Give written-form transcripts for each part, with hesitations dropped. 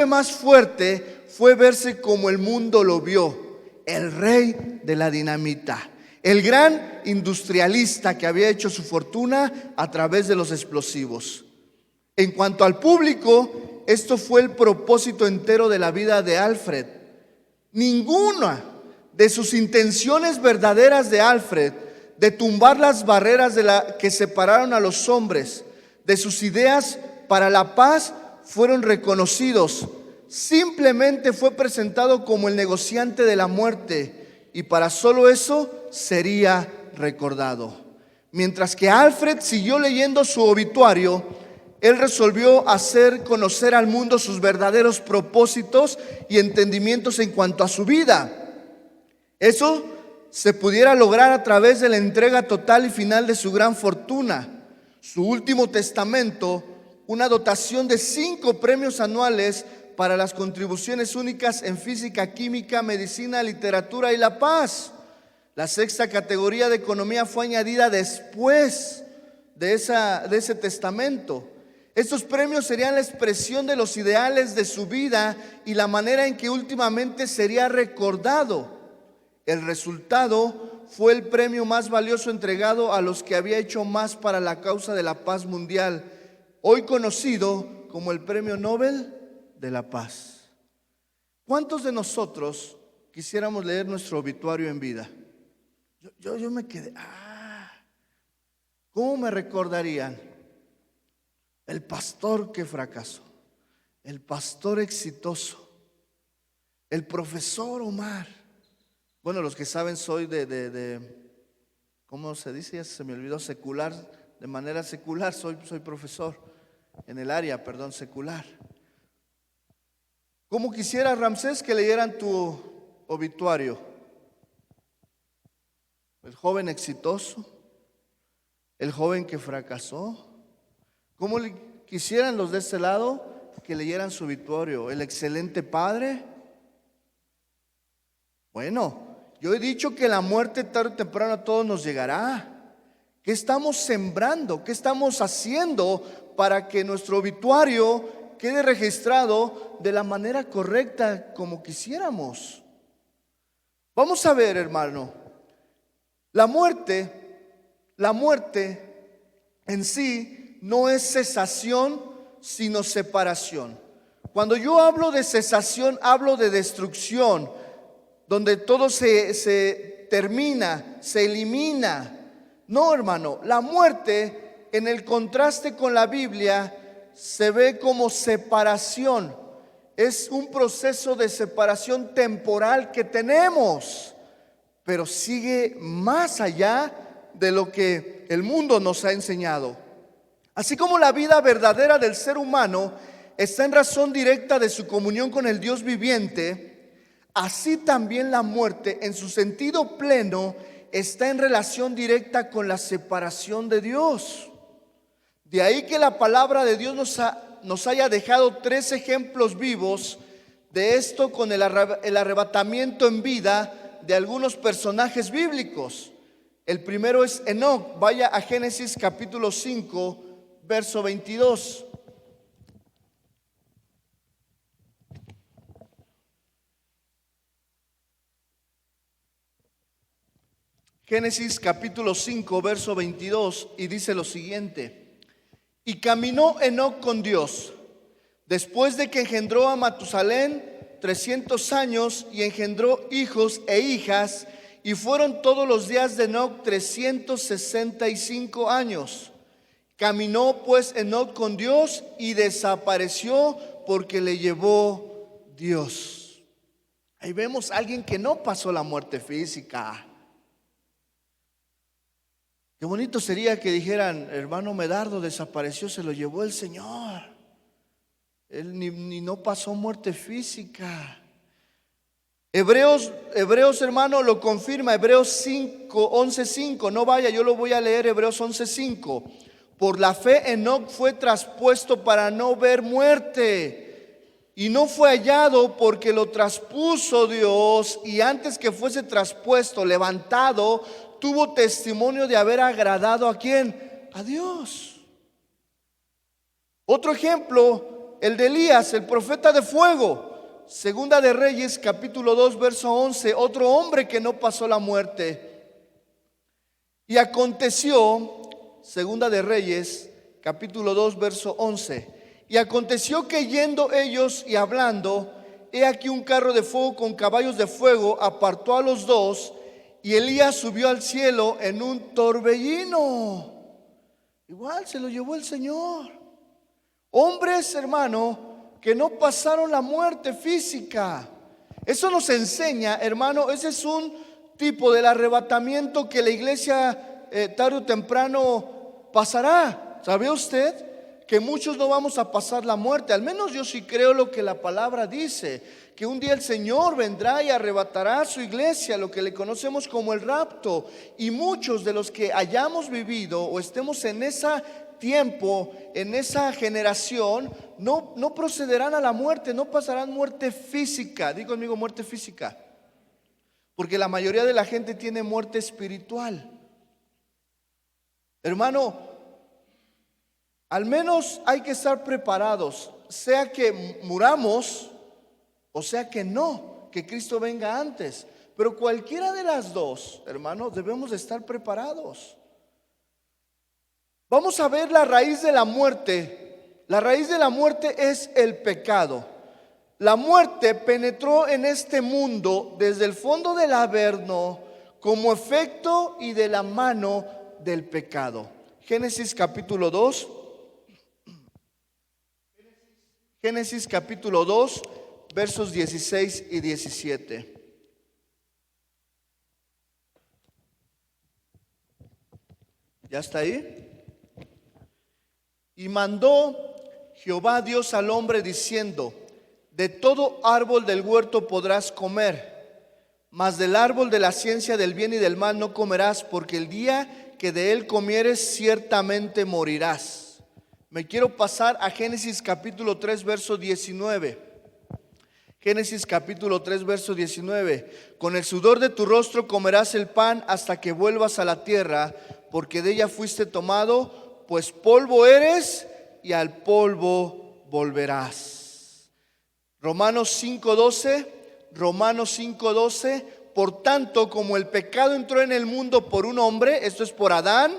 más fuerte fue verse como el mundo lo vio, el rey de la dinamita, el gran industrialista que había hecho su fortuna a través de los explosivos. En cuanto al público, esto fue el propósito entero de la vida de Alfred. Ninguna de sus intenciones verdaderas de Alfred, de tumbar las barreras que separaron a los hombres, de sus ideas para la paz, fueron reconocidos. Simplemente fue presentado como el negociante de la muerte, y para solo eso sería recordado. Mientras que Alfred siguió leyendo su obituario, él resolvió hacer conocer al mundo sus verdaderos propósitos y entendimientos en cuanto a su vida. Eso se pudiera lograr a través de la entrega total y final de su gran fortuna, su último testamento, una dotación de 5 premios anuales para las contribuciones únicas en física, química, medicina, literatura y la paz. La 6ª categoría de economía fue añadida después de ese testamento. Estos premios serían la expresión de los ideales de su vida y la manera en que últimamente sería recordado. El resultado fue el premio más valioso entregado a los que había hecho más para la causa de la paz mundial, hoy conocido como el Premio Nobel de la Paz. ¿Cuántos de nosotros quisiéramos leer nuestro obituario en vida? Yo me quedé, ¿cómo me recordarían? El pastor que fracasó, el pastor exitoso, el profesor Omar. Bueno, los que saben, soy ¿cómo se dice? Ya se me olvidó, secular. De manera secular, soy profesor en el área, secular. ¿Cómo quisiera, Ramsés, que leyeran tu obituario? El joven exitoso, el joven que fracasó. ¿Cómo quisieran los de este lado que leyeran su obituario? ¿El excelente padre? Bueno, yo he dicho que la muerte tarde o temprano a todos nos llegará. ¿Qué estamos sembrando? ¿Qué estamos haciendo para que nuestro obituario quede registrado de la manera correcta como quisiéramos? Vamos a ver, hermano, la muerte en sí no es cesación, sino separación. Cuando yo hablo de cesación, hablo de destrucción, donde todo se termina, se elimina. No, hermano, la muerte, en el contraste con la Biblia, se ve como separación. Es un proceso de separación temporal que tenemos, pero sigue más allá de lo que el mundo nos ha enseñado. Así como la vida verdadera del ser humano está en razón directa de su comunión con el Dios viviente, así también la muerte en su sentido pleno está en relación directa con la separación de Dios. De ahí que la palabra de Dios nos haya dejado 3 ejemplos vivos de esto, con el arrebatamiento en vida de algunos personajes bíblicos. El primero es Enoc. Vaya a Génesis capítulo 5, verso 22. Génesis capítulo 5, verso 22, y dice lo siguiente: y caminó Enoc con Dios, después de que engendró a Matusalén 300 años, y engendró hijos e hijas, y fueron todos los días de Enoc 365 años. Caminó pues Enoc con Dios y desapareció porque le llevó Dios. Ahí vemos a alguien que no pasó la muerte física. Qué bonito sería que dijeran: hermano Medardo desapareció, se lo llevó el Señor. Él ni no pasó muerte física. Hebreos, hermano, lo confirma. Hebreos 5, 11:5. No vaya, yo lo voy a leer. Hebreos 11:5. Por la fe Enoc fue traspuesto para no ver muerte, y no fue hallado porque lo traspuso Dios, y antes que fuese traspuesto, levantado, tuvo testimonio de haber agradado ¿a quién? A Dios. Otro ejemplo el de Elías, el profeta de fuego. Segunda de Reyes, capítulo 2, verso 11, otro hombre que no pasó la muerte. Y aconteció, Segunda de Reyes, capítulo 2, verso 11. Y aconteció que yendo ellos y hablando, he aquí un carro de fuego con caballos de fuego apartó a los dos, y Elías subió al cielo en un torbellino. Igual se lo llevó el Señor. Hombres, hermano, que no pasaron la muerte física. Eso nos enseña, hermano, ese es un tipo del arrebatamiento que la iglesia tarde o temprano pasará. ¿Sabe usted que muchos no vamos a pasar la muerte? Al menos yo sí creo lo que la palabra dice, que un día el Señor vendrá y arrebatará a su iglesia, lo que le conocemos como el rapto. Y muchos de los que hayamos vivido o estemos en ese tiempo, en esa generación, no procederán a la muerte, no pasarán muerte física. Digo conmigo, muerte física. Porque la mayoría de la gente tiene muerte espiritual. Hermano, al menos hay que estar preparados, sea que muramos o sea que no, que Cristo venga antes. Pero cualquiera de las dos, hermano, debemos de estar preparados. Vamos a ver la raíz de la muerte. La raíz de la muerte es el pecado. La muerte penetró en este mundo desde el fondo del Averno como efecto y de la mano del pecado. Génesis capítulo 2. Génesis capítulo 2, versos 16 y 17. ¿Ya está ahí? Y mandó Jehová Dios al hombre diciendo: de todo árbol del huerto podrás comer, mas del árbol de la ciencia del bien y del mal no comerás, porque el día que de él comieres ciertamente morirás. Me quiero pasar a Génesis capítulo 3, verso 19. Génesis capítulo 3, verso 19. Con el sudor de tu rostro comerás el pan hasta que vuelvas a la tierra, porque de ella fuiste tomado, pues polvo eres y al polvo volverás. Romanos 5:12. Romanos 5:12. Por tanto, como el pecado entró en el mundo por un hombre, esto es por Adán,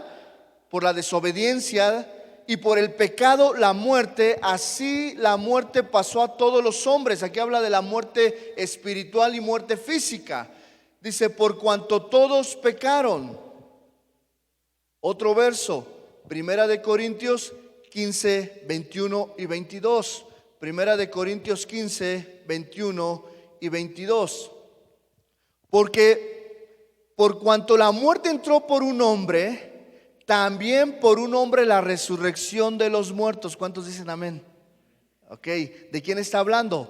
por la desobediencia, y por el pecado la muerte, así la muerte pasó a todos los hombres. Aquí habla de la muerte espiritual y muerte física. Dice, por cuanto todos pecaron. Otro verso, Primera de Corintios 15, 21 y 22. Primera de Corintios 15, 21 y 22. Porque por cuanto la muerte entró por un hombre, también por un hombre la resurrección de los muertos. ¿Cuántos dicen amén? Ok, ¿de quién está hablando?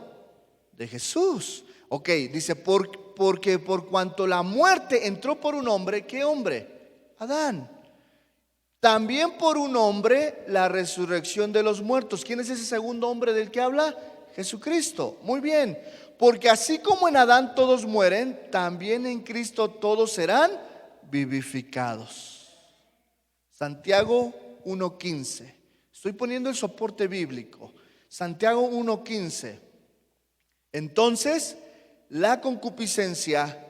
De Jesús. Ok, dice, porque por cuanto la muerte entró por un hombre, ¿qué hombre? Adán. También por un hombre la resurrección de los muertos. ¿Quién es ese segundo hombre del que habla? Jesucristo. Muy bien, porque así como en Adán todos mueren, también en Cristo todos serán vivificados. Santiago 1:15. Estoy poniendo el soporte bíblico. Santiago 1:15. Entonces, la concupiscencia,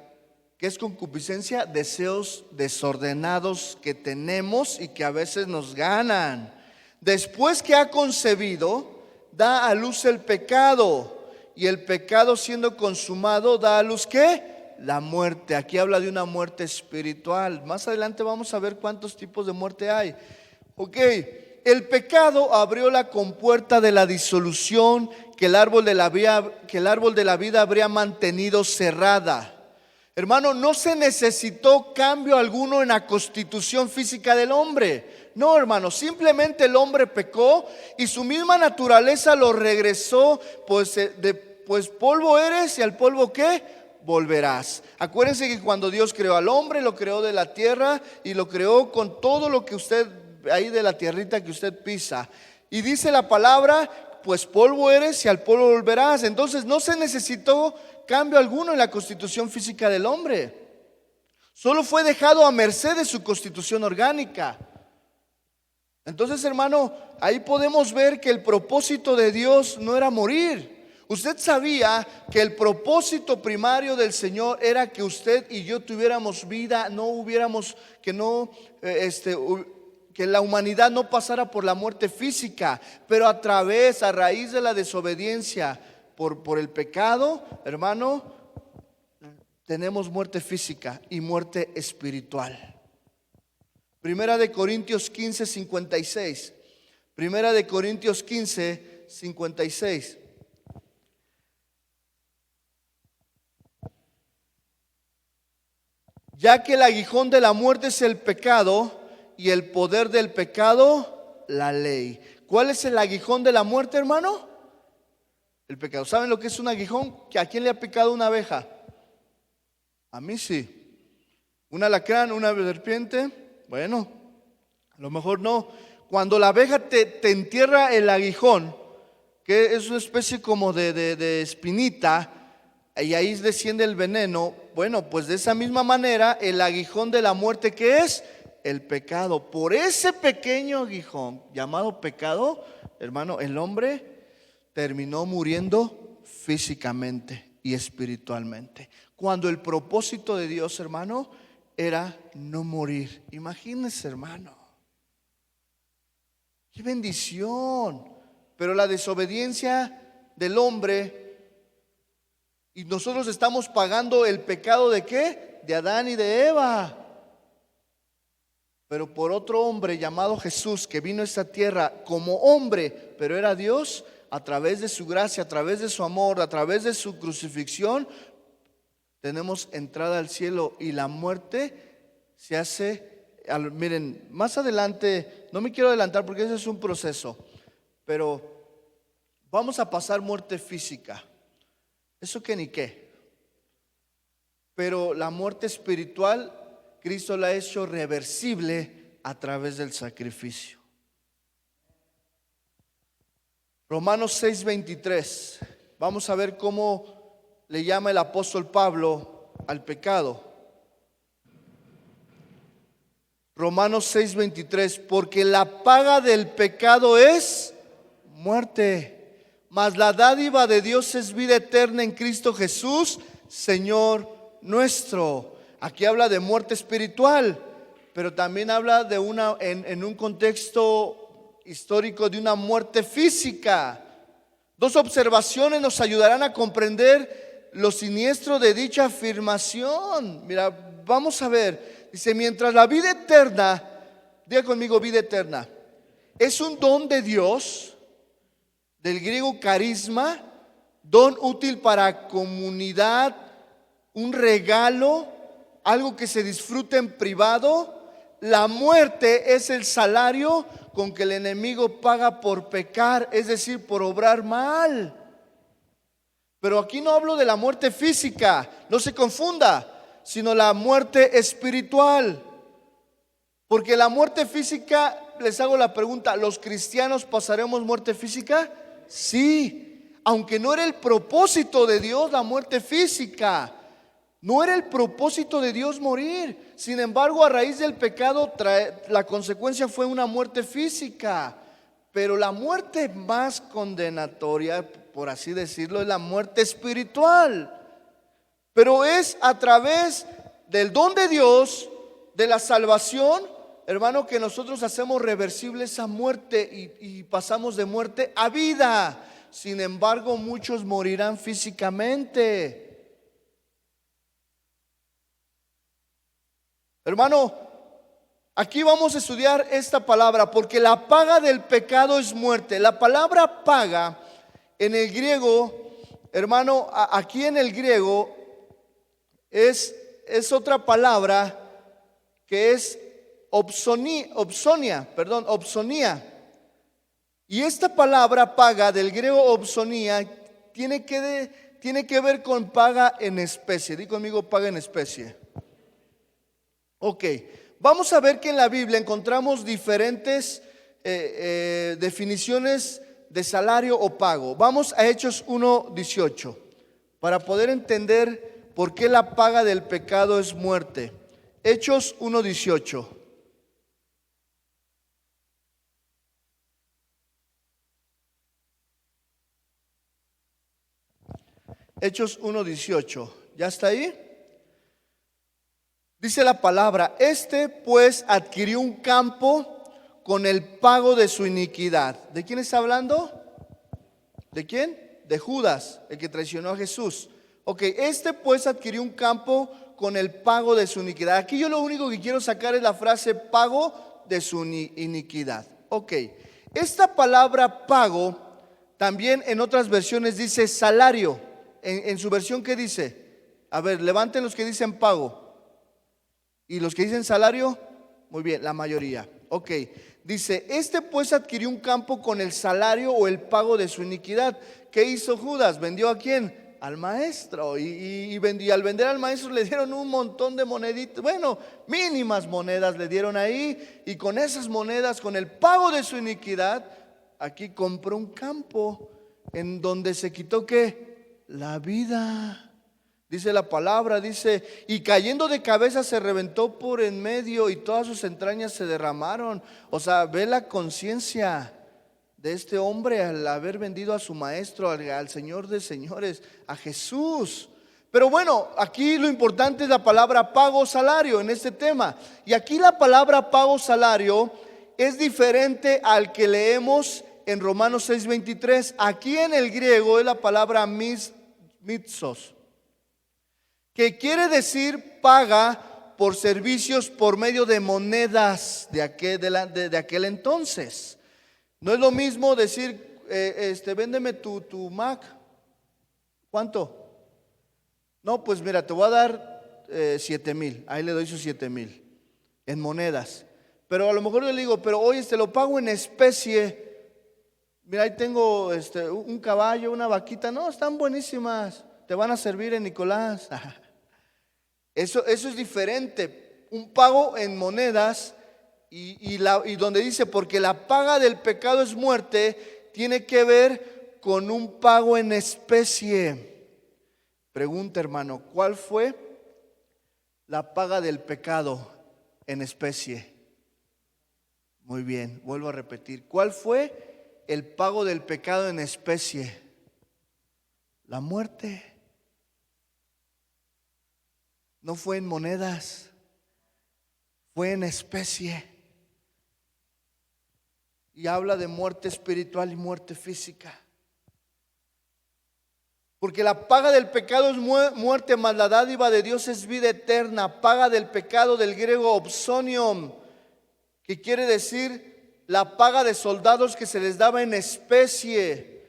¿qué es concupiscencia? Deseos desordenados que tenemos y que a veces nos ganan. Después que ha concebido, da a luz el pecado, y el pecado siendo consumado da a luz ¿qué? La muerte. Aquí habla de una muerte espiritual. Más adelante vamos a ver cuántos tipos de muerte hay. Ok, el pecado abrió la compuerta de la disolución que el árbol de la vida habría mantenido cerrada. Hermano, no se necesitó cambio alguno en la constitución física del hombre. No, hermano, simplemente el hombre pecó y su misma naturaleza lo regresó, pues polvo eres y al polvo ¿qué? Volverás. Acuérdense que cuando Dios creó al hombre, lo creó de la tierra y lo creó con todo lo que usted, ahí de la tierrita que usted pisa. Y dice la palabra, pues polvo eres y al polvo volverás. Entonces no se necesitó cambio alguno en la constitución física del hombre. Solo fue dejado a merced de su constitución orgánica. Entonces, hermano, ahí podemos ver que el propósito de Dios no era morir. Usted sabía que el propósito primario del Señor era que usted y yo tuviéramos vida, no hubiéramos, que la humanidad no pasara por la muerte física, pero a raíz de la desobediencia por el pecado, hermano, tenemos muerte física y muerte espiritual. Primera de Corintios 15, 56. Primera de Corintios 15, 56. Ya que el aguijón de la muerte es el pecado y el poder del pecado, la ley. ¿Cuál es el aguijón de la muerte, hermano? El pecado. ¿Saben lo que es un aguijón? ¿A quién le ha picado una abeja? A mí sí. ¿Un alacrán, una serpiente? Bueno, a lo mejor no. Cuando la abeja te entierra el aguijón, que es una especie como de espinita, y ahí desciende el veneno. Bueno, pues de esa misma manera, el aguijón de la muerte, ¿qué es? El pecado. Por ese pequeño aguijón llamado pecado, hermano, el hombre terminó muriendo físicamente y espiritualmente. Cuando el propósito de Dios, hermano, era no morir. Imagínense, hermano. ¡Qué bendición! Pero la desobediencia del hombre, y nosotros estamos pagando el pecado ¿de qué? De Adán y de Eva. Pero por otro hombre llamado Jesús, que vino a esta tierra como hombre, pero era Dios, a través de su gracia, a través de su amor, a través de su crucifixión, tenemos entrada al cielo. Y la muerte se hace, miren, más adelante, no me quiero adelantar porque ese es un proceso, pero vamos a pasar muerte física. Eso que ni qué. Pero la muerte espiritual, Cristo la ha hecho reversible a través del sacrificio. Romanos 6:23. Vamos a ver cómo le llama el apóstol Pablo al pecado. Romanos 6:23. Porque la paga del pecado es muerte, mas la dádiva de Dios es vida eterna en Cristo Jesús, Señor nuestro. Aquí habla de muerte espiritual, pero también habla de en un contexto histórico, de una muerte física. Dos observaciones nos ayudarán a comprender lo siniestro de dicha afirmación. Mira, vamos a ver. Dice, mientras la vida eterna, diga conmigo, vida eterna, es un don de Dios, del griego carisma, don útil para comunidad, un regalo, algo que se disfruta en privado. La muerte es el salario con que el enemigo paga por pecar, es decir, por obrar mal. Pero aquí no hablo de la muerte física, no se confunda, sino la muerte espiritual. Porque la muerte física, les hago la pregunta, ¿los cristianos pasaremos muerte física? Sí, aunque no era el propósito de Dios la muerte física. No era el propósito de Dios morir. Sin embargo, a raíz del pecado, la consecuencia fue una muerte física. Pero la muerte más condenatoria, por así decirlo, es la muerte espiritual. Pero es a través del don de Dios, de la salvación, hermano, que nosotros hacemos reversible esa muerte y pasamos de muerte a vida. Sin embargo, muchos morirán físicamente. Hermano, aquí vamos a estudiar esta palabra, porque la paga del pecado es muerte. La palabra paga en el griego, hermano, aquí en el griego es otra palabra que es opsonia. Y esta palabra paga del griego opsonia tiene que ver con paga en especie. Di conmigo, paga en especie. Ok, vamos a ver que en la Biblia encontramos diferentes definiciones de salario o pago. Vamos a Hechos 1:18 para poder entender por qué la paga del pecado es muerte. Hechos 1:18. Hechos 1:18. ¿Ya está ahí? Dice la palabra: este pues adquirió un campo con el pago de su iniquidad. ¿De quién está hablando? ¿De quién? De Judas, el que traicionó a Jesús. Ok, este pues adquirió un campo con el pago de su iniquidad. Aquí yo lo único que quiero sacar es la frase pago de su iniquidad. Ok, esta palabra pago también en otras versiones dice salario. En su versión, ¿qué dice? A ver, levanten los que dicen pago. ¿Y los que dicen salario? Muy bien, la mayoría. Ok, dice: este pues adquirió un campo con el salario o el pago de su iniquidad. ¿Qué hizo Judas? ¿Vendió a quién? Al maestro. Y al vender al maestro le dieron un montón de moneditas, bueno, mínimas monedas le dieron ahí. Y con esas monedas, con el pago de su iniquidad, aquí compró un campo en donde se quitó ¿qué? La vida. Dice la palabra, dice: y cayendo de cabeza se reventó por en medio y todas sus entrañas se derramaron. O sea, ve la conciencia de este hombre al haber vendido a su maestro, al Señor de señores, a Jesús. Pero bueno, aquí lo importante es la palabra pago salario en este tema. Y aquí la palabra pago salario es diferente al que leemos en Romanos 6:23. Aquí en el griego es la palabra mitzos, que quiere decir paga por servicios por medio de monedas de aquel entonces. No es lo mismo decir, véndeme tu Mac. ¿Cuánto? No, pues mira, te voy a dar 7,000. Ahí le doy sus 7,000 en monedas. Pero a lo mejor yo le digo, pero oye, te lo pago en especie. Mira, ahí tengo un caballo, una vaquita. No, están buenísimas. Te van a servir en Nicolás. Eso es diferente. Un pago en monedas y donde dice: porque la paga del pecado es muerte, tiene que ver con un pago en especie. Pregunta, hermano, ¿cuál fue la paga del pecado en especie? Muy bien, vuelvo a repetir. ¿Cuál fue el pago del pecado en especie? La muerte. No fue en monedas, fue en especie. Y habla de muerte espiritual y muerte física. Porque la paga del pecado es muerte, mas la dádiva de Dios es vida eterna. Paga del pecado, del griego opsonium, que quiere decir la paga de soldados que se les daba en especie.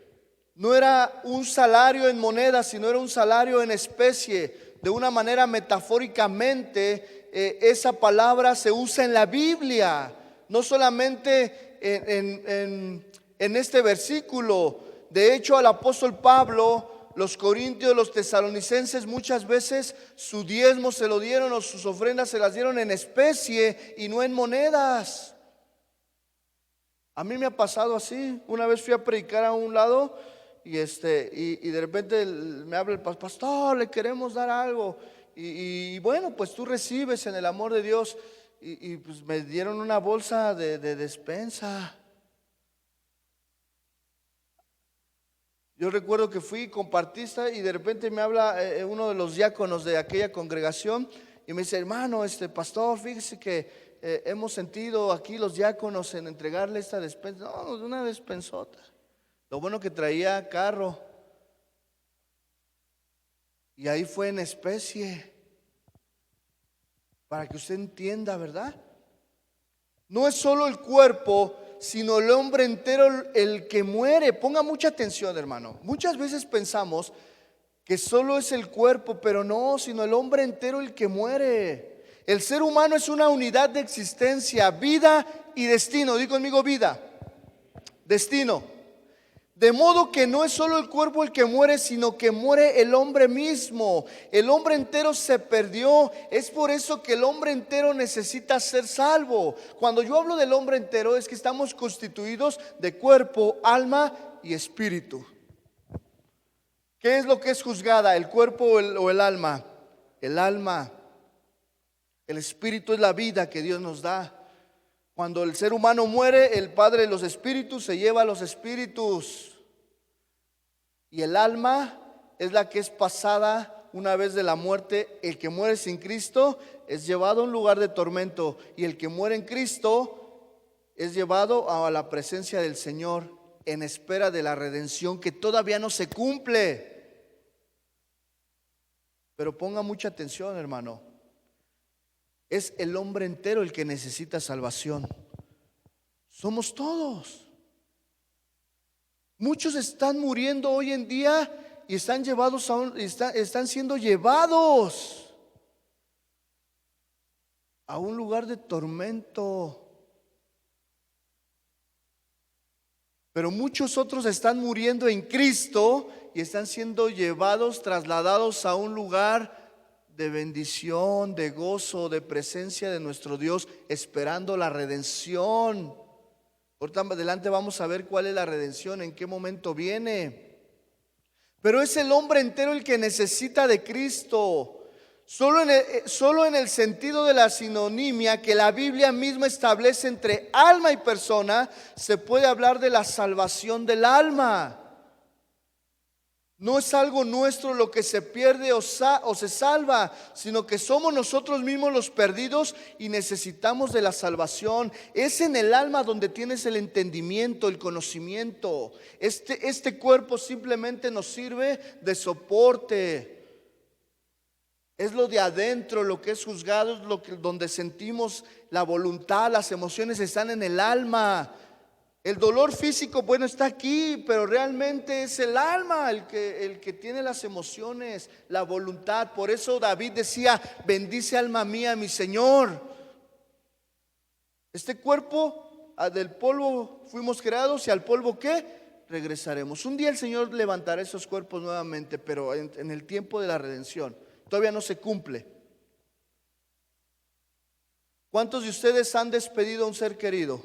No era un salario en monedas, sino era un salario en especie. De una manera metafóricamente, esa palabra se usa en la Biblia, no solamente en este versículo. De hecho, al apóstol Pablo, los corintios, los tesalonicenses, muchas veces su diezmo se lo dieron o sus ofrendas se las dieron en especie y no en monedas. A mí me ha pasado así. Una vez fui a predicar a un lado y de repente me habla el pastor, le queremos dar algo. Y bueno, pues tú recibes en el amor de Dios. Y pues me dieron una bolsa de despensa. Yo recuerdo que fui compartista y de repente me habla uno de los diáconos de aquella congregación y me dice: hermano, pastor, fíjese que hemos sentido aquí los diáconos en entregarle esta despensa. No, una despensota. Lo bueno que traía carro. Y ahí fue en especie. Para que usted entienda, ¿verdad? No es solo el cuerpo, sino el hombre entero el que muere. Ponga mucha atención, hermano. Muchas veces pensamos que solo es el cuerpo, pero no, sino el hombre entero el que muere. El ser humano es una unidad de existencia, vida y destino. Di conmigo: vida, destino. De modo que no es solo el cuerpo el que muere, sino que muere el hombre mismo. El hombre entero se perdió. Es por eso que el hombre entero necesita ser salvo. Cuando yo hablo del hombre entero, es que estamos constituidos de cuerpo, alma y espíritu. ¿Qué es lo que es juzgada? ¿El cuerpo o el alma? El alma. El espíritu es la vida que Dios nos da. Cuando el ser humano muere, el Padre de los espíritus se lleva a los espíritus. Y el alma es la que es pasada una vez de la muerte. El que muere sin Cristo es llevado a un lugar de tormento, y el que muere en Cristo es llevado a la presencia del Señor en espera de la redención que todavía no se cumple. Pero ponga mucha atención, hermano. Es el hombre entero el que necesita salvación. Somos todos. Muchos están muriendo hoy en día y están están siendo llevados a un lugar de tormento. Pero muchos otros están muriendo en Cristo y están siendo llevados, trasladados a un lugar de bendición, de gozo, de presencia de nuestro Dios, esperando la redención. Ahorita adelante vamos a ver cuál es la redención, en qué momento viene. Pero es el hombre entero el que necesita de Cristo. Solo en el sentido de la sinonimia que la Biblia misma establece entre alma y persona, se puede hablar de la salvación del alma. No es algo nuestro lo que se pierde o se salva, sino que somos nosotros mismos los perdidos y necesitamos de la salvación. Es en el alma donde tienes el entendimiento, el conocimiento. Este cuerpo simplemente nos sirve de soporte. Es lo de adentro, lo que es juzgado, donde sentimos la voluntad, las emociones están en el alma. El dolor físico, bueno, está aquí, pero realmente es el alma el que tiene las emociones, la voluntad. Por eso David decía: bendice alma mía mi Señor. Este cuerpo, del polvo fuimos creados, y al polvo ¿qué? Regresaremos. Un día el Señor levantará esos cuerpos nuevamente, pero en el tiempo de la redención. Todavía no se cumple. ¿Cuántos de ustedes han despedido a un ser querido?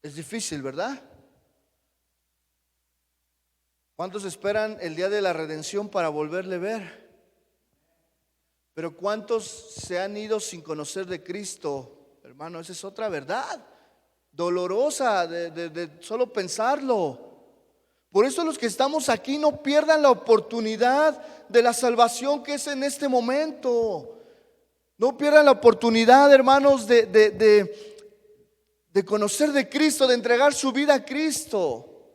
Es difícil, ¿verdad? ¿Cuántos esperan el día de la redención para volverle a ver? Pero ¿cuántos se han ido sin conocer de Cristo? Hermano, esa es otra verdad dolorosa de solo pensarlo. Por eso los que estamos aquí no pierdan la oportunidad de la salvación que es en este momento. No pierdan la oportunidad, hermanos, de conocer de Cristo, de entregar su vida a Cristo.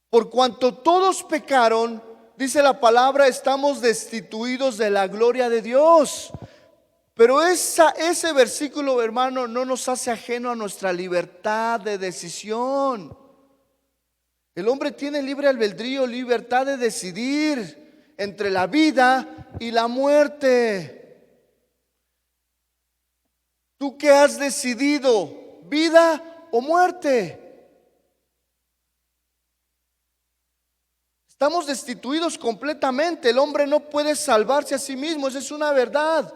Por cuanto todos pecaron, dice la palabra, estamos destituidos de la gloria de Dios. Pero ese versículo, hermano, no nos hace ajeno a nuestra libertad de decisión. El hombre tiene libre albedrío, libertad de decidir entre la vida y la muerte. ¿Tú qué has decidido? ¿Vida o muerte? Estamos destituidos completamente. El hombre no puede salvarse a sí mismo, esa es una verdad.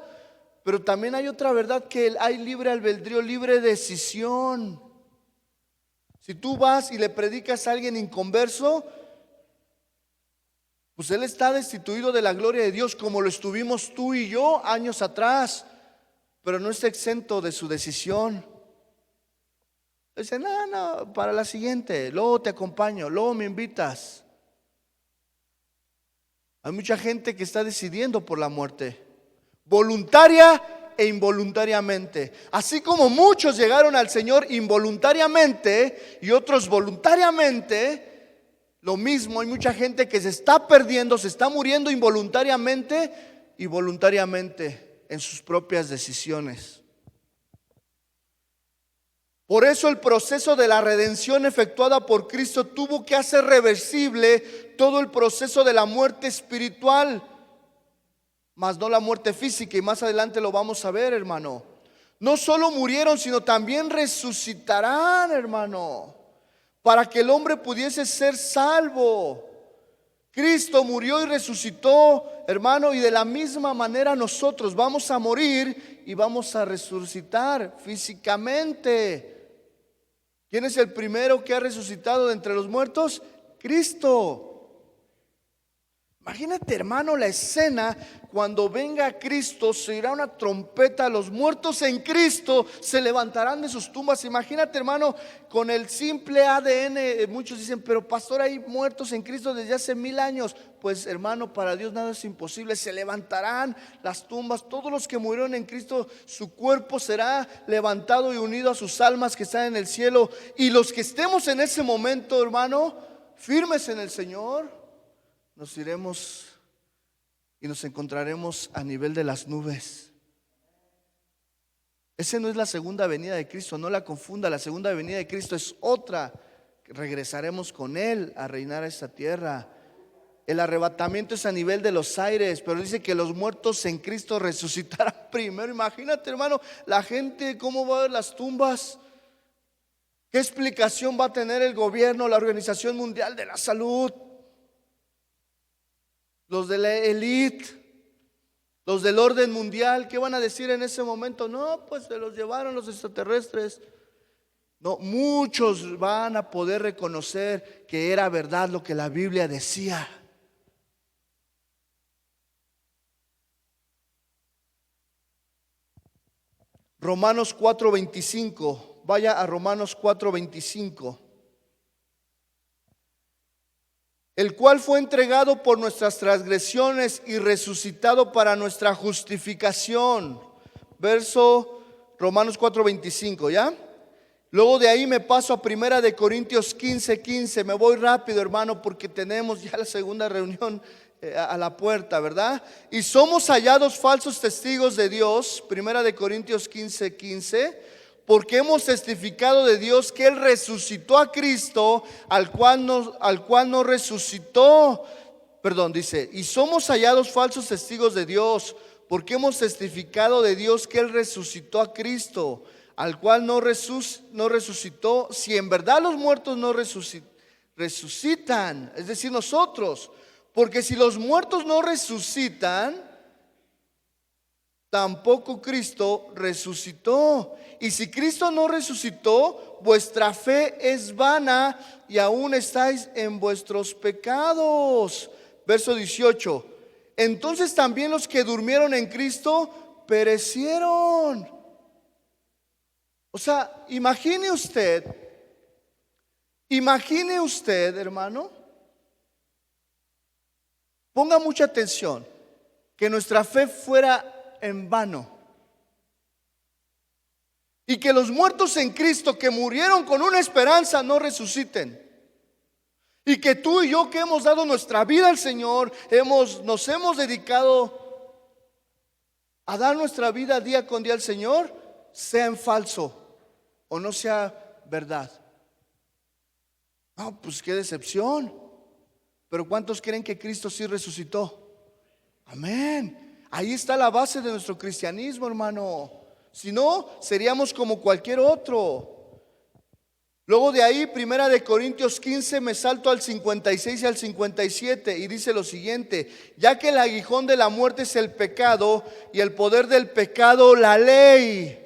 Pero también hay otra verdad, que hay libre albedrío, libre decisión. Si tú vas y le predicas a alguien inconverso, pues él está destituido de la gloria de Dios, como lo estuvimos tú y yo años atrás. Pero no está exento de su decisión. Dice: no, para la siguiente, luego te acompaño, luego me invitas. Hay mucha gente que está decidiendo por la muerte, voluntaria e involuntariamente. Así como muchos llegaron al Señor involuntariamente y otros voluntariamente, lo mismo, hay mucha gente que se está perdiendo, se está muriendo involuntariamente y voluntariamente en sus propias decisiones. Por eso el proceso de la redención efectuada por Cristo tuvo que hacer reversible todo el proceso de la muerte espiritual, mas no la muerte física, y más adelante lo vamos a ver, hermano. No solo murieron, sino también resucitarán, hermano, para que el hombre pudiese ser salvo. Cristo murió y resucitó, hermano, y de la misma manera nosotros vamos a morir y vamos a resucitar físicamente. ¿Quién es el primero que ha resucitado de entre los muertos? Cristo. Imagínate, hermano, la escena cuando venga Cristo, se irá una trompeta, los muertos en Cristo se levantarán de sus tumbas. Imagínate, hermano, con el simple ADN, muchos dicen, pero pastor, hay muertos en Cristo desde hace 1000 años. Pues hermano, para Dios nada es imposible. Se levantarán las tumbas, todos los que murieron en Cristo, su cuerpo será levantado y unido a sus almas que están en el cielo. Y los que estemos en ese momento, hermano, firmes en el Señor, nos iremos y nos encontraremos a nivel de las nubes. Esa no es la segunda venida de Cristo, no la confunda. La segunda venida de Cristo es otra. Regresaremos con Él a reinar a esta tierra. El arrebatamiento es a nivel de los aires, pero dice que los muertos en Cristo resucitarán primero. Imagínate, hermano, la gente cómo va a ver las tumbas. ¿Qué explicación va a tener el gobierno, la Organización Mundial de la Salud? Los de la élite, los del orden mundial, ¿qué van a decir en ese momento? No, pues se los llevaron los extraterrestres. No, muchos van a poder reconocer que era verdad lo que la Biblia decía. Romanos 4:25, vaya a Romanos 4:25. El cual fue entregado por nuestras transgresiones y resucitado para nuestra justificación. Verso Romanos 4:25, ¿ya? Luego de ahí me paso a Primera de Corintios 15:15. Me voy rápido, hermano, porque tenemos ya la segunda reunión a la puerta, ¿verdad? Y somos hallados falsos testigos de Dios. Primera de Corintios 15:15. Porque hemos testificado de Dios que Él resucitó a Cristo, al cual no resucitó. Perdón, dice, y somos hallados falsos testigos de Dios, porque hemos testificado de Dios que Él resucitó a Cristo, al cual no resucitó. Si en verdad los muertos no resucitan, es decir, nosotros, porque si los muertos no resucitan, tampoco Cristo resucitó. Y si Cristo no resucitó, vuestra fe es vana y aún estáis en vuestros pecados. Verso 18. Entonces también los que durmieron en Cristo perecieron. O sea, imagine usted, hermano, ponga mucha atención, que nuestra fe fuera en vano. Y que los muertos en Cristo que murieron con una esperanza no resuciten. Y que tú y yo que hemos dado nuestra vida al Señor, nos hemos dedicado a dar nuestra vida día con día al Señor, sea en falso o no sea verdad. No, pues qué decepción. Pero ¿cuántos creen que Cristo sí resucitó? Amén. Ahí está la base de nuestro cristianismo, hermano. Si no, seríamos como cualquier otro. Luego de ahí, Primera de Corintios 15, me salto al 56 y al 57 y dice lo siguiente: ya que el aguijón de la muerte es el pecado y el poder del pecado la ley,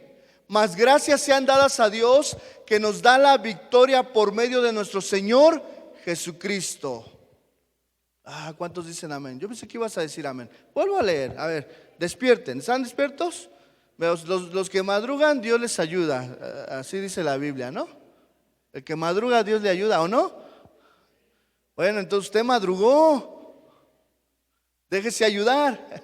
mas gracias sean dadas a Dios que nos da la victoria por medio de nuestro Señor Jesucristo. ¿Cuántos dicen amén? Yo pensé que ibas a decir amén. Vuelvo a leer, a ver, despierten. ¿Están despiertos? Los que madrugan, Dios les ayuda. Así dice la Biblia, ¿no? El que madruga, Dios le ayuda, ¿o no? Bueno, entonces usted madrugó. Déjese ayudar.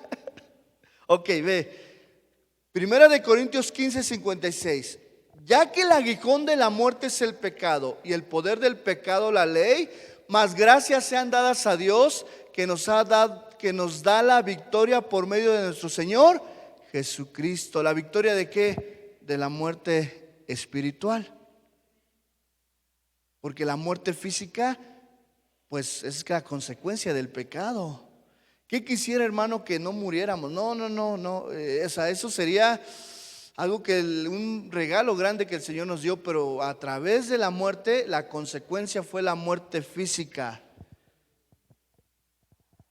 Ok, ve. Primera de Corintios 15, 56. Ya que el aguijón de la muerte es el pecado y el poder del pecado la ley, mas gracias sean dadas a Dios que nos da la victoria por medio de nuestro Señor Jesucristo. ¿La victoria de qué? De la muerte espiritual. Porque la muerte física, pues es la consecuencia del pecado. ¿Qué quisiera, hermano, que no muriéramos? No. Eso sería algo un regalo grande que el Señor nos dio, pero a través de la muerte, la consecuencia fue la muerte física.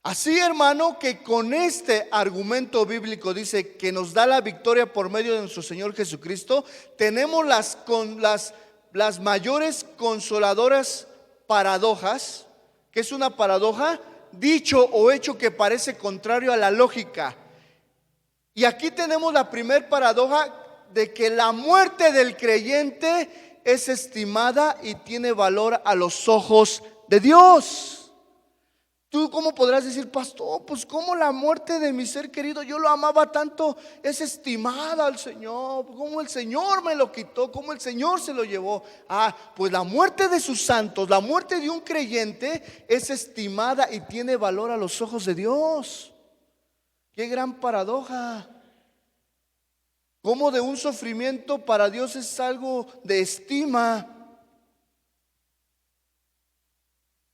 Así, hermano, que con este argumento bíblico dice que nos da la victoria por medio de nuestro Señor Jesucristo, tenemos las mayores consoladoras paradojas. ¿Qué es una paradoja? dicho o hecho que parece contrario a la lógica. Y aquí tenemos la primer paradoja de que la muerte del creyente es estimada y tiene valor a los ojos de Dios. ¿Tú cómo podrás decir, pastor? Pues cómo la muerte de mi ser querido, yo lo amaba tanto, es estimada al Señor. Cómo el Señor me lo quitó, cómo el Señor se lo llevó. Pues la muerte de sus santos, la muerte de un creyente es estimada y tiene valor a los ojos de Dios. Qué gran paradoja. Cómo de un sufrimiento para Dios es algo de estima.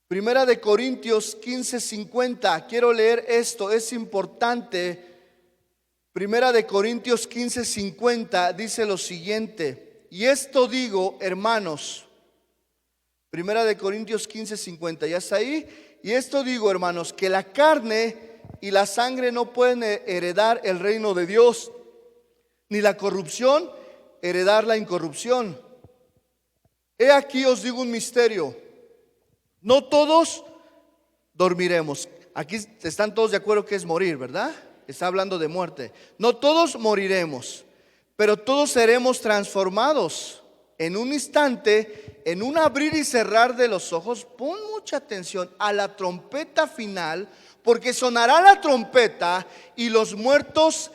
Primera de Corintios 15:50. Quiero leer esto, es importante. Primera de Corintios 15:50 dice lo siguiente: y esto digo, hermanos. Primera de Corintios 15:50, ¿ya está ahí? Y esto digo, hermanos, que la carne y la sangre no pueden heredar el reino de Dios, ni la corrupción heredar la incorrupción. He aquí os digo un misterio: no todos dormiremos. Aquí están todos de acuerdo que es morir, ¿verdad? Está hablando de muerte. No todos moriremos, pero todos seremos transformados en un instante, en un abrir y cerrar de los ojos. Pon mucha atención a la trompeta final, porque sonará la trompeta y los muertos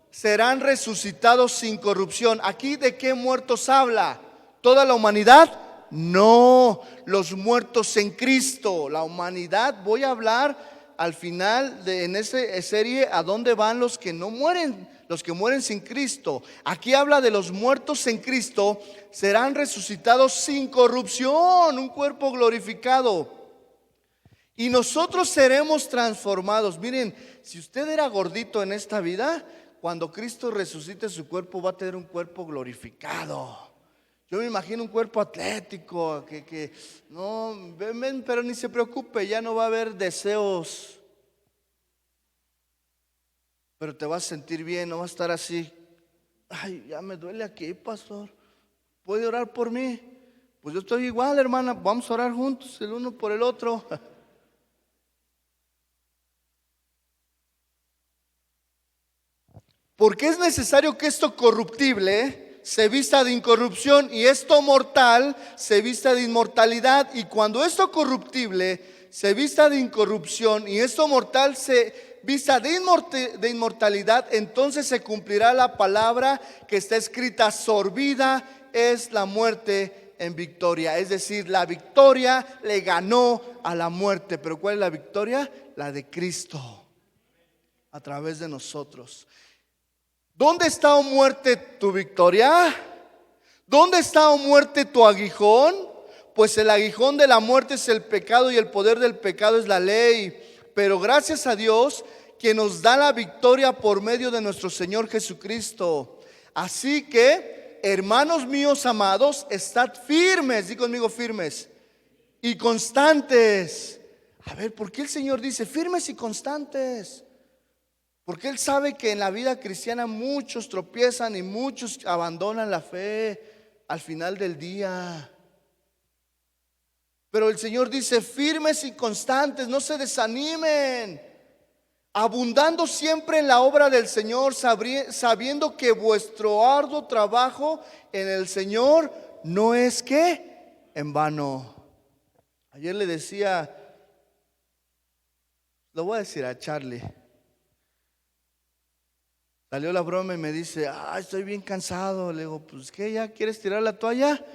serán resucitados sin corrupción. ¿Aquí de qué muertos habla? ¿Toda la humanidad? No, los muertos en Cristo. La humanidad, voy a hablar al final en esa serie a dónde van los que no mueren, los que mueren sin Cristo. Aquí habla de los muertos en Cristo, serán resucitados sin corrupción, un cuerpo glorificado. Y nosotros seremos transformados. Miren, si usted era gordito en esta vida, cuando Cristo resucite su cuerpo va a tener un cuerpo glorificado. Yo me imagino un cuerpo atlético, que no, ven, pero ni se preocupe, ya no va a haber deseos. Pero te vas a sentir bien, no vas a estar así. Ay, ya me duele aquí, pastor. ¿Puede orar por mí? Pues yo estoy igual, hermana, vamos a orar juntos, el uno por el otro. Porque es necesario que esto corruptible se vista de incorrupción y esto mortal se vista de inmortalidad. Y cuando esto corruptible se vista de incorrupción y esto mortal se vista de inmortalidad, entonces se cumplirá la palabra que está escrita: sorbida es la muerte en victoria. Es decir, la victoria le ganó a la muerte. Pero ¿cuál es la victoria? La de Cristo a través de nosotros. ¿Dónde está, oh muerte, tu victoria? ¿Dónde está, oh muerte, tu aguijón? Pues el aguijón de la muerte es el pecado y el poder del pecado es la ley. Pero gracias a Dios que nos da la victoria por medio de nuestro Señor Jesucristo. Así que, hermanos míos amados, estad firmes, di conmigo firmes, y constantes. A ver, ¿por qué el Señor dice firmes y constantes? Porque Él sabe que en la vida cristiana muchos tropiezan y muchos abandonan la fe al final del día. Pero el Señor dice firmes y constantes, no se desanimen, abundando siempre en la obra del Señor, sabiendo que vuestro arduo trabajo en el Señor no es que en vano. Ayer le decía, lo voy a decir a Charlie. Salió la broma y me dice, estoy bien cansado. Le digo, pues ¿qué? ¿Ya quieres tirar la toalla?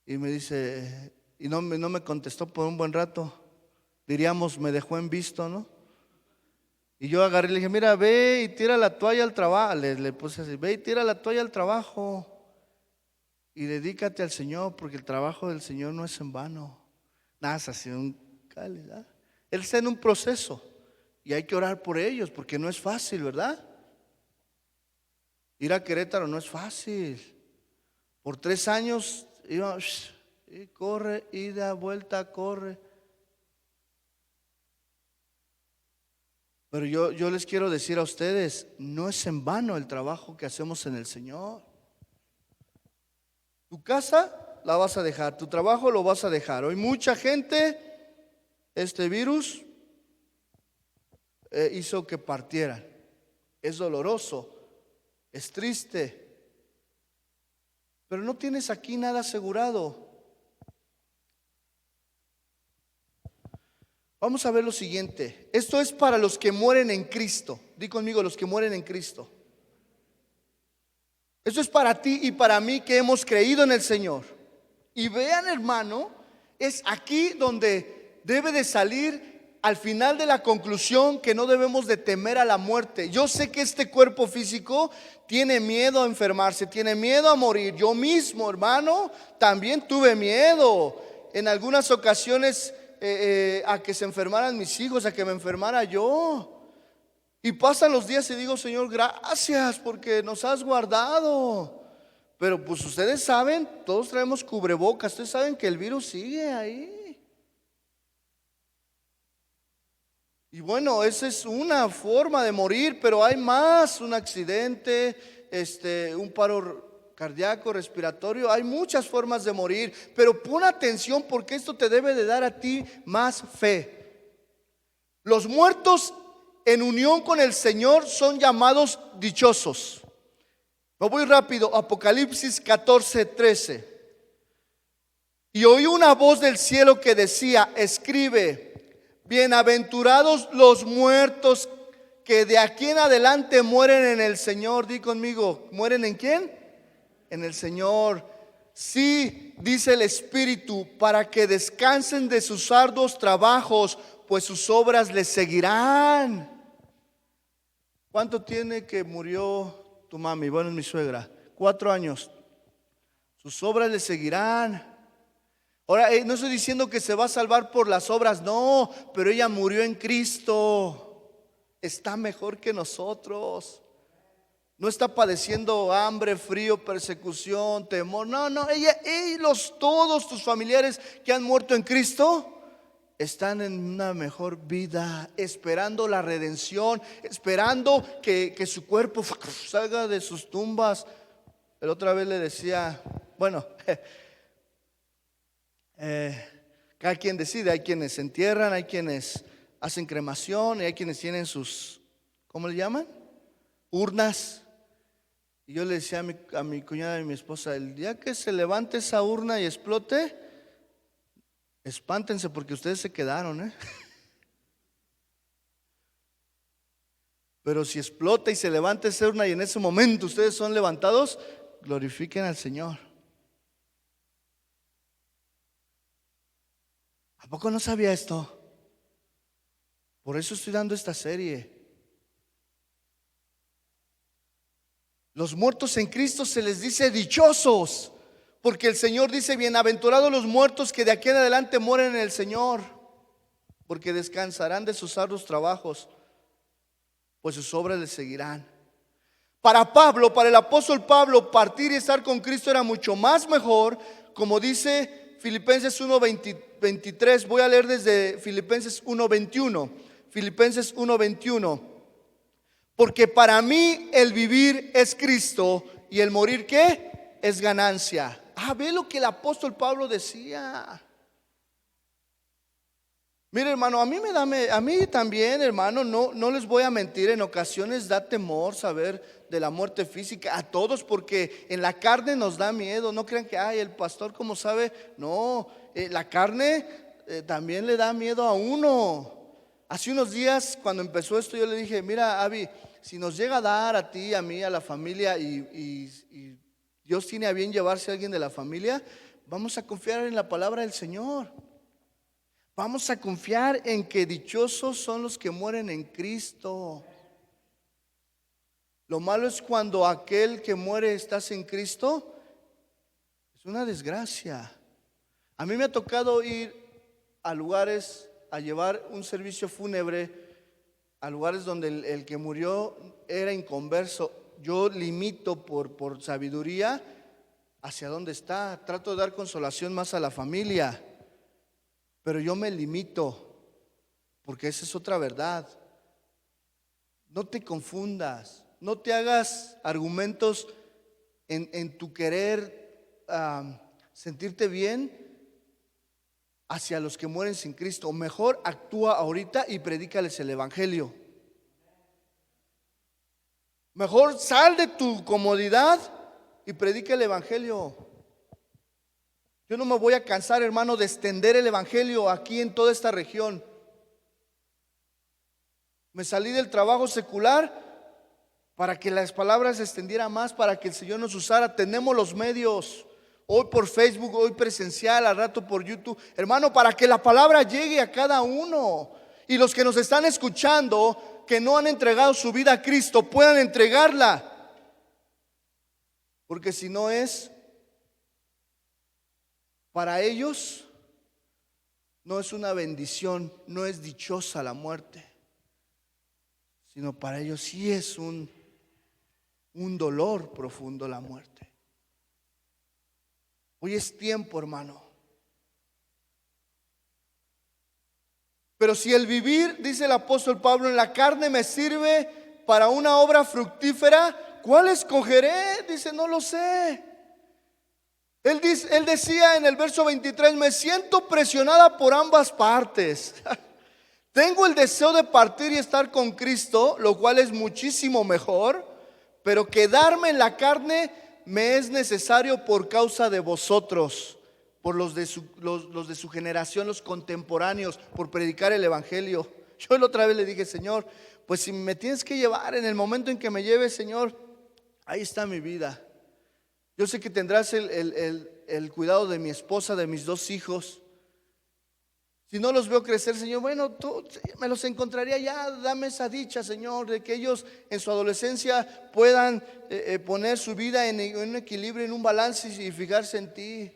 Y me dice, y no me contestó por un buen rato. Diríamos, me dejó en visto, ¿no? Y yo agarré y le dije, mira, ve y tira la toalla al trabajo. Le puse así, ve y tira la toalla al trabajo. Y dedícate al Señor, porque el trabajo del Señor no es en vano. Nada, es así un calidad. Él está en un proceso. Y hay que orar por ellos, porque no es fácil, ¿verdad? Ir a Querétaro no es fácil. Por 3 años iba y corre, ida, vuelta, corre. Pero yo les quiero decir a ustedes, no es en vano el trabajo que hacemos en el Señor. Tu casa la vas a dejar, tu trabajo lo vas a dejar. Hoy mucha gente este virus hizo que partieran. Es doloroso, es triste, pero no tienes aquí nada asegurado. Vamos a ver lo siguiente. Esto es para los que mueren en Cristo. Di conmigo, los que mueren en Cristo. Esto es para ti y para mí que hemos creído en el Señor. Y vean, hermano, es aquí donde debe de salir al final de la conclusión que no debemos de temer a la muerte. Yo sé que este cuerpo físico tiene miedo a enfermarse, tiene miedo a morir. Yo mismo, hermano, también tuve miedo en algunas ocasiones a que se enfermaran mis hijos, a que me enfermara yo. Y pasan los días y digo, Señor, gracias porque nos has guardado. Pero pues ustedes saben, todos traemos cubrebocas, ustedes saben que el virus sigue ahí. Y bueno, esa es una forma de morir, pero hay más, un accidente, un paro cardíaco, respiratorio, hay muchas formas de morir, pero pon atención porque esto te debe de dar a ti más fe. Los muertos en unión con el Señor son llamados dichosos. Me voy rápido, Apocalipsis 14:13. Y oí una voz del cielo que decía, escribe, bienaventurados los muertos que de aquí en adelante mueren en el Señor. Di conmigo, ¿mueren en quién? En el Señor. Sí, dice el Espíritu, para que descansen de sus arduos trabajos, pues sus obras les seguirán. ¿Cuánto tiene que murió tu mami? Bueno, es mi suegra. 4 años. Sus obras le seguirán. Ahora, no estoy diciendo que se va a salvar por las obras, no, pero ella murió en Cristo. Está mejor que nosotros. No está padeciendo hambre, frío, persecución, temor. No, todos tus familiares que han muerto en Cristo están en una mejor vida, esperando la redención, esperando que su cuerpo salga de sus tumbas. La otra vez le decía, bueno, cada quien decide, hay quienes se entierran, hay quienes hacen cremación y hay quienes tienen sus, ¿cómo le llaman? Urnas. Y yo le decía a mi cuñada y a mi esposa, el día que se levante esa urna y explote, espántense porque ustedes se quedaron, Pero si explota y se levanta esa urna y en ese momento ustedes son levantados, glorifiquen al Señor. ¿A poco no sabía esto? Por eso estoy dando esta serie. Los muertos en Cristo se les dice dichosos, porque el Señor dice, bienaventurados los muertos que de aquí en adelante mueren en el Señor, porque descansarán de sus arduos trabajos, pues sus obras les seguirán. Para Pablo, para el apóstol Pablo, partir y estar con Cristo era mucho más mejor, como dice Filipenses 1:23. Voy a leer desde Filipenses 1:21. Filipenses 1:21. Porque para mí el vivir es Cristo y el morir, ¿qué? Es ganancia. Ve lo que el apóstol Pablo decía. Mire, hermano, a mí también, hermano, no les voy a mentir, en ocasiones da temor saber de la muerte física a todos, porque en la carne nos da miedo. No crean que el pastor como sabe, no, la carne también le da miedo a uno. Hace unos días cuando empezó esto yo le dije, mira, Abby, si nos llega a dar a ti, a mí, a la familia y Dios tiene a bien llevarse a alguien de la familia, vamos a confiar en la palabra del Señor. Vamos a confiar en que dichosos son los que mueren en Cristo. Lo malo es cuando aquel que muere estás en Cristo, es una desgracia. A mí me ha tocado ir a lugares a llevar un servicio fúnebre, a lugares donde el que murió era inconverso. Yo limito por sabiduría hacia dónde está. Trato de dar consolación más a la familia, pero yo me limito, porque esa es otra verdad. No te confundas, no te hagas argumentos en tu querer sentirte bien hacia los que mueren sin Cristo. Mejor actúa ahorita y predícales el evangelio. Mejor sal de tu comodidad y predica el evangelio. Yo no me voy a cansar, hermano, de extender el evangelio aquí en toda esta región. Me salí del trabajo secular para que las palabras se extendieran más, para que el Señor nos usara. Tenemos los medios, hoy por Facebook, hoy presencial, al rato por YouTube, hermano, para que la palabra llegue a cada uno. Y los que nos están escuchando, que no han entregado su vida a Cristo, puedan entregarla. Porque si no es para ellos, no es una bendición, no es dichosa la muerte, sino para ellos sí es un dolor profundo la muerte. Hoy es tiempo, hermano. Pero si el vivir, dice el apóstol Pablo, en la carne me sirve para una obra fructífera, ¿cuál escogeré? Dice, no lo sé. Él decía en el verso 23, me siento presionada por ambas partes. Tengo el deseo de partir y estar con Cristo, lo cual es muchísimo mejor, pero quedarme en la carne me es necesario por causa de vosotros, por los de su generación, los contemporáneos, por predicar el evangelio. Yo la otra vez le dije, Señor, pues si me tienes que llevar, en el momento en que me lleves, Señor, ahí está mi vida. Yo sé que tendrás el cuidado de mi esposa, de mis 2 hijos. Si no los veo crecer, Señor, bueno, tú me los encontraría ya. Dame esa dicha, Señor, de que ellos en su adolescencia puedan poner su vida en un equilibrio, en un balance y fijarse en ti.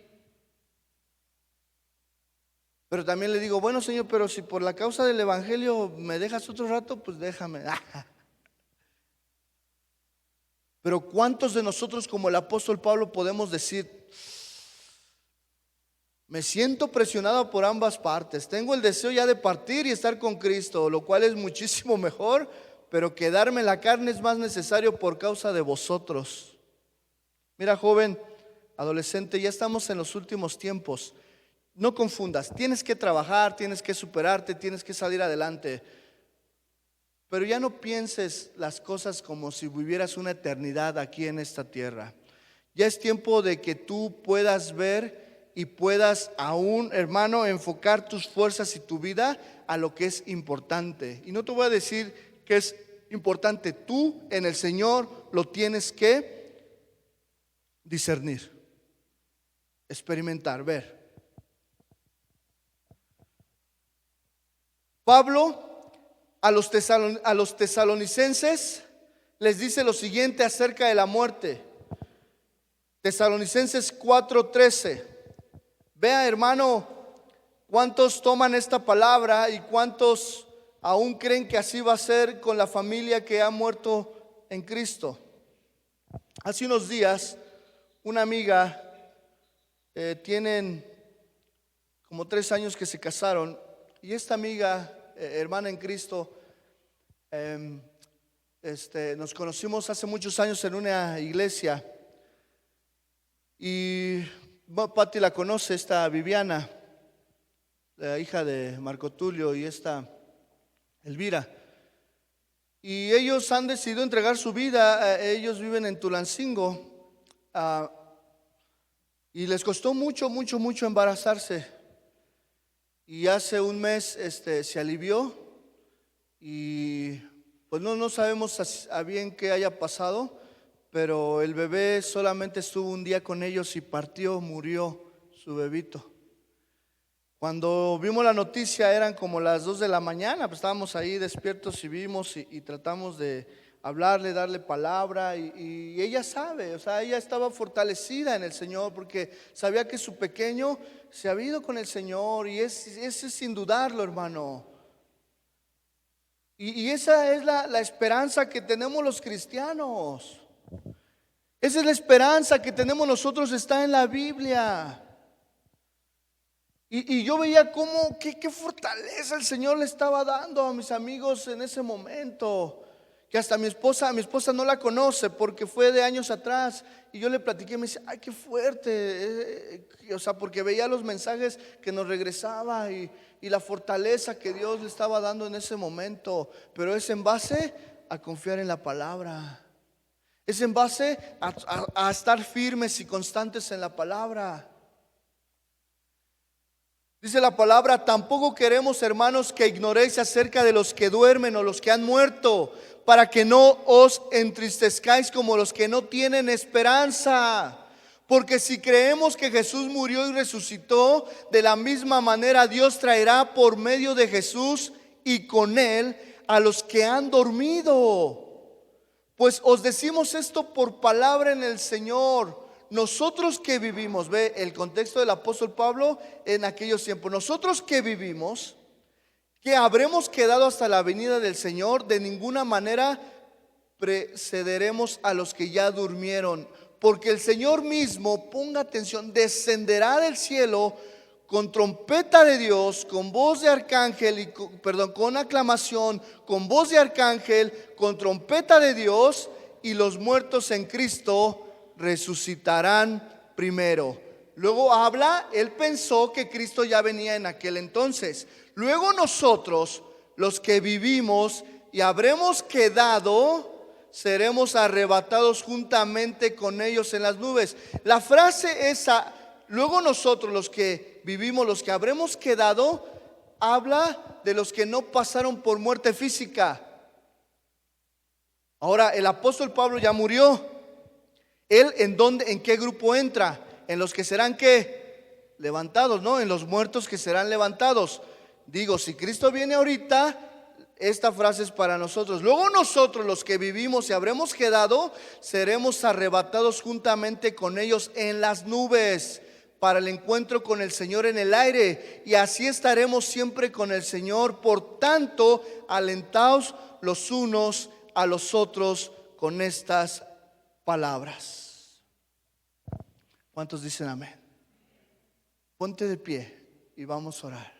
Pero también le digo, bueno, Señor, pero si por la causa del evangelio me dejas otro rato, pues déjame. Pero ¿cuántos de nosotros, como el apóstol Pablo, podemos decir, me siento presionado por ambas partes, tengo el deseo ya de partir y estar con Cristo, lo cual es muchísimo mejor, pero quedarme en la carne es más necesario por causa de vosotros? Mira, joven, adolescente, ya estamos en los últimos tiempos. No confundas, tienes que trabajar, tienes que superarte, tienes que salir adelante. Pero ya no pienses las cosas como si vivieras una eternidad aquí en esta tierra. Ya es tiempo de que tú puedas ver y puedas aún, hermano, enfocar tus fuerzas y tu vida a lo que es importante. Y no te voy a decir que es importante, tú en el Señor lo tienes que discernir, experimentar, ver. Pablo a los tesalonicenses les dice lo siguiente acerca de la muerte. Tesalonicenses 4:13. Vea, hermano, cuántos toman esta palabra y cuántos aún creen que así va a ser con la familia que ha muerto en Cristo. Hace unos días una amiga, tienen como 3 años que se casaron, y esta amiga, hermana en Cristo, nos conocimos hace muchos años en una iglesia. Y Pati la conoce, esta Viviana, la hija de Marco Tulio, y esta Elvira. Y ellos han decidido entregar su vida. Ellos viven en Tulancingo, y les costó mucho embarazarse. Y hace un mes se alivió, y pues no sabemos a bien qué haya pasado, pero el bebé solamente estuvo un día con ellos y partió, murió su bebito. Cuando vimos la noticia eran como las 2 de la mañana, pues estábamos ahí despiertos y vimos y tratamos de hablarle, darle palabra, y ella sabe, o sea, ella estaba fortalecida en el Señor porque sabía que su pequeño se había ido con el Señor, y ese es sin dudarlo, hermano. Y esa es la esperanza que tenemos los cristianos. Esa es la esperanza que tenemos nosotros, está en la Biblia. Y yo veía cómo, qué fortaleza el Señor le estaba dando a mis amigos en ese momento. que hasta mi esposa no la conoce porque fue de años atrás. Y yo le platiqué y me dice, ay, qué fuerte. O sea, porque veía los mensajes que nos regresaba y la fortaleza que Dios le estaba dando en ese momento. Pero es en base a confiar en la palabra. Es en base a estar firmes y constantes en la palabra. Dice la palabra, tampoco queremos, hermanos, que ignoréis acerca de los que duermen o los que han muerto, para que no os entristezcáis como los que no tienen esperanza. Porque si creemos que Jesús murió y resucitó, de la misma manera Dios traerá por medio de Jesús y con él a los que han dormido. Pues os decimos esto por palabra en el Señor. Nosotros que vivimos, ve el contexto del apóstol Pablo en aquellos tiempos. Nosotros que vivimos, que habremos quedado hasta la venida del Señor, de ninguna manera precederemos a los que ya durmieron. Porque el Señor mismo, ponga atención, descenderá del cielo con trompeta de Dios, con voz de arcángel, con aclamación, con voz de arcángel, con trompeta de Dios, y los muertos en Cristo resucitarán primero. Luego habla, él pensó que Cristo ya venía en aquel entonces. Luego nosotros, los que vivimos y habremos quedado, seremos arrebatados juntamente con ellos en las nubes. La frase esa, luego nosotros, los que vivimos, los que habremos quedado, habla de los que no pasaron por muerte física. Ahora, el apóstol Pablo ya murió. ¿Él en qué grupo entra? En los que serán ¿qué? Levantados, ¿no? En los muertos que serán levantados. Digo, si Cristo viene ahorita, esta frase es para nosotros. Luego nosotros, los que vivimos y habremos quedado, seremos arrebatados juntamente con ellos en las nubes para el encuentro con el Señor en el aire, y así estaremos siempre con el Señor. Por tanto, alentaos los unos a los otros con estas palabras. ¿Cuántos dicen amén? Ponte de pie y vamos a orar.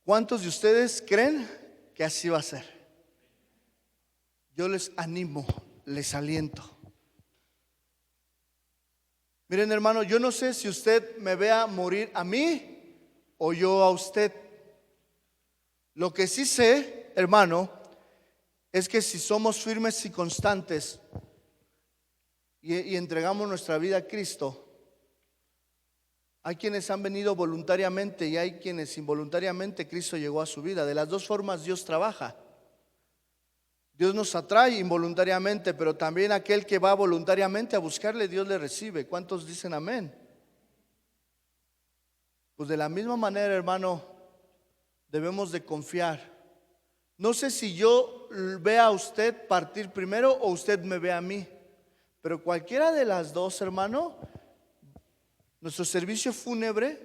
¿Cuántos de ustedes creen que así va a ser? Yo les animo, les aliento. Miren, hermano, yo no sé si usted me vea morir a mí o yo a usted. Lo que sí sé, hermano, es que si somos firmes y constantes y entregamos nuestra vida a Cristo, hay quienes han venido voluntariamente y hay quienes involuntariamente Cristo llegó a su vida. De las dos formas Dios trabaja. Dios nos atrae involuntariamente, pero también aquel que va voluntariamente a buscarle, Dios le recibe. ¿Cuántos dicen amén? Pues de la misma manera, hermano, debemos de confiar. No sé si yo vea a usted partir primero o usted me ve a mí, pero cualquiera de las dos, hermano, nuestro servicio fúnebre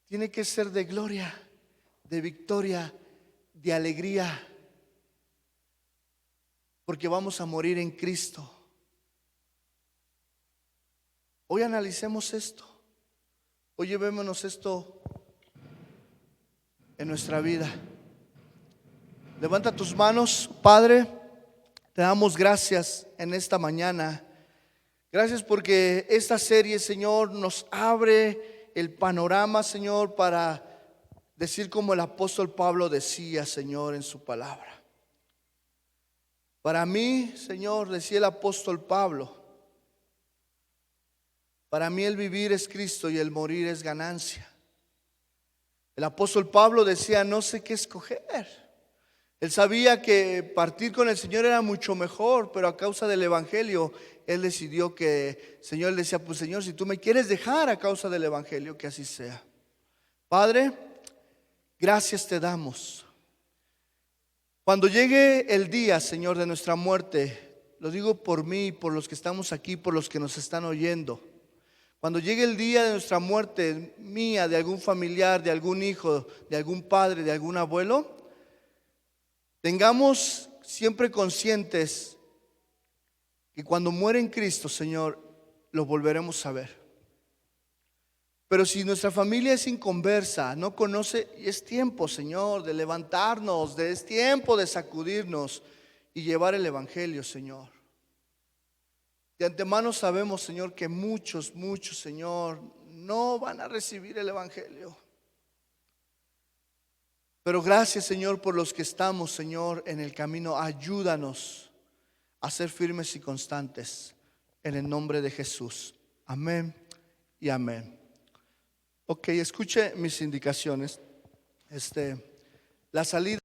tiene que ser de gloria, de victoria, de alegría, porque vamos a morir en Cristo. Hoy analicemos esto. Hoy llevémonos esto en nuestra vida. Levanta tus manos. Padre, te damos gracias en esta mañana. Gracias porque esta serie, Señor, nos abre el panorama, Señor, para decir como el apóstol Pablo decía, Señor, en su palabra. Para mí, Señor, decía el apóstol Pablo, para mí el vivir es Cristo y el morir es ganancia. El apóstol Pablo decía, no sé qué escoger. Él sabía que partir con el Señor era mucho mejor, pero a causa del evangelio, él decidió que, Señor, él decía, pues Señor, si tú me quieres dejar a causa del evangelio, que así sea. Padre, gracias te damos. Cuando llegue el día, Señor, de nuestra muerte, lo digo por mí, por los que estamos aquí, por los que nos están oyendo. Cuando llegue el día de nuestra muerte, mía, de algún familiar, de algún hijo, de algún padre, de algún abuelo, tengamos siempre conscientes que cuando muere en Cristo, Señor, lo volveremos a ver. Pero si nuestra familia es inconversa, no conoce, y es tiempo, Señor, de levantarnos, es tiempo de sacudirnos y llevar el evangelio, Señor. De antemano sabemos, Señor, que muchos, Señor, no van a recibir el evangelio. Pero gracias, Señor, por los que estamos, Señor, en el camino. Ayúdanos a ser firmes y constantes en el nombre de Jesús. Amén y amén. Ok, escuche mis indicaciones. La salida